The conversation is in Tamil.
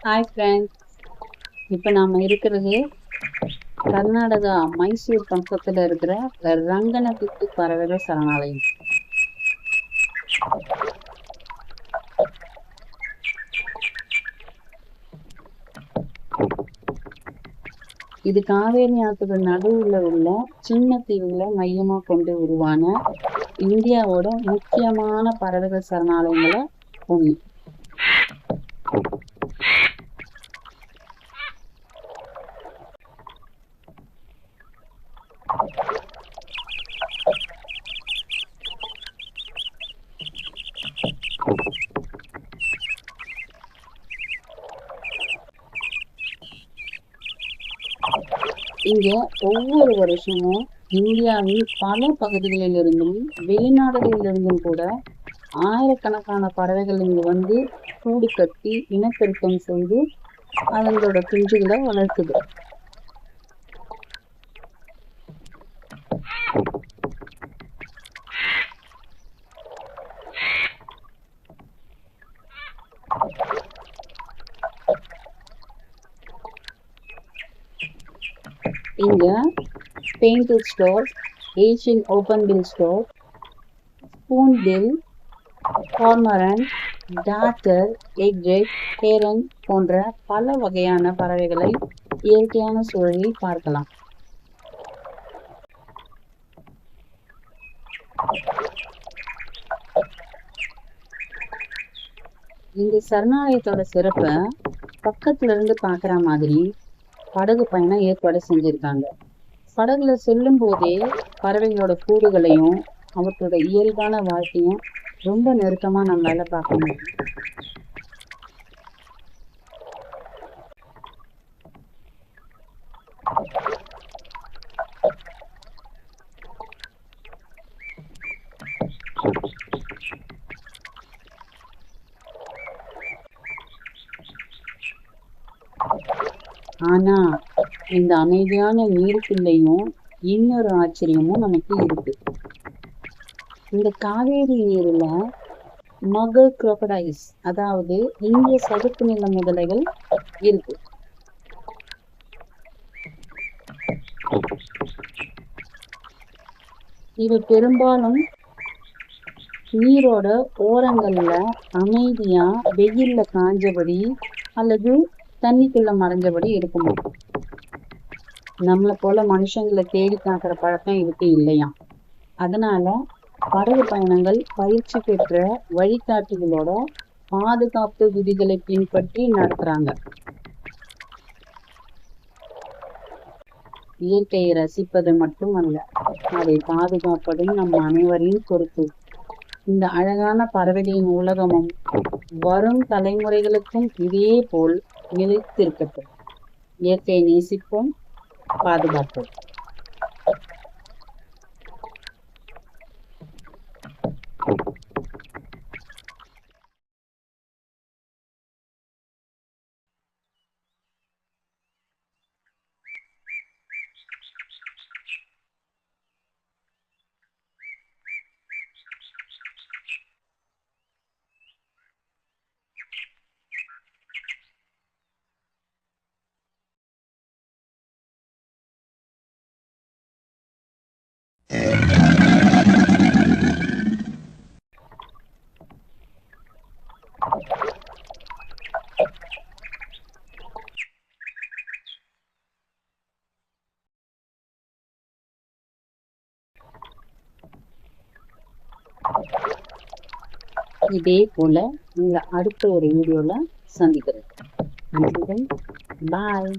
Hi friends. இப்போ நாம இருக்கிறது கர்நாடகா மைசூர் பக்கத்துல இருக்கிற ரங்கனதிட்டு பறவைகள் சரணாலயம். இது காவேரி ஆற்றுக்கு நடுவுல உள்ள சின்ன தீவுகளை மையமா கொண்டு உருவான இந்தியாவோட முக்கியமான பறவைகள் சரணாலயங்களை ஒண்ணு. இங்க ஒவ்வொரு வருஷமும் இந்தியாவின் பல பகுதிகளிலிருந்தும் வெளிநாடுகளிலிருந்தும் கூட ஆயிரக்கணக்கான பறவைகள் இங்க வந்து கூடு கட்டி இனப்பெருக்கம் செய்து அதங்களோட குஞ்சுகளை வளர்க்குது. இங்க painted stork, Asian openbill stork, spoonbill, cormorant, darter, egret, heron போன்ற பல வகையான பறவைகளை இயற்கையான சூழலில் பார்க்கலாம். இந்த சரணாலயத்தோட சிறப்பை பக்கத்துல இருந்து பாக்குற மாதிரி படகு பயணம் ஏற்பாடு செஞ்சிருக்காங்க. படகுல செல்லும் போதே பறவைகளோட கூடுகளையும் அவற்றோட இயல்பான வாழ்க்கையும் ரொம்ப நெருக்கமா நம்மளால பார்க்க முடியும். ஆனா இந்த அமைதியான நீருக்குள்ளேயும் இன்னொரு ஆச்சரியமும் நமக்கு இருக்கு. இந்த காவேரி நீர்ல மகர் குரோக்கடைல்ஸ், அதாவது இந்திய சதுப்பு நில முதலைகள் இருக்கு. இது பெரும்பாலும் நீரோட ஓரங்கள்ல அமைதியா வெயில்ல காஞ்சபடி அல்லது தண்ணிக்குள்ள மறைஞ்சபடி இருக்குமா. நம்மளை போல மனுஷங்களை தேடி காக்கிற பழக்கம் இதுக்கு இல்லையா. அதனால படகு பயணங்கள் பயிற்சி பெற்ற வழிகாட்டிகளோட பாதுகாப்பு விதிகளை பின்பற்றி நடத்துறாங்க. இயற்கையை ரசிப்பது மட்டுமல்ல, அதை பாதுகாப்பதும் நம் அனைவரையும் பொறுத்து. இந்த அழகான பறவைகளின் உலகமும் வரும் தலைமுறைகளுக்கும் இதே போல் நிலைத்திருக்கட்டும். இயற்கையை நேசிப்போம், பாதுகாப்போம். இதே போல உங்களை அடுத்த ஒரு வீடியோல சந்திக்கிறேன். பாய்.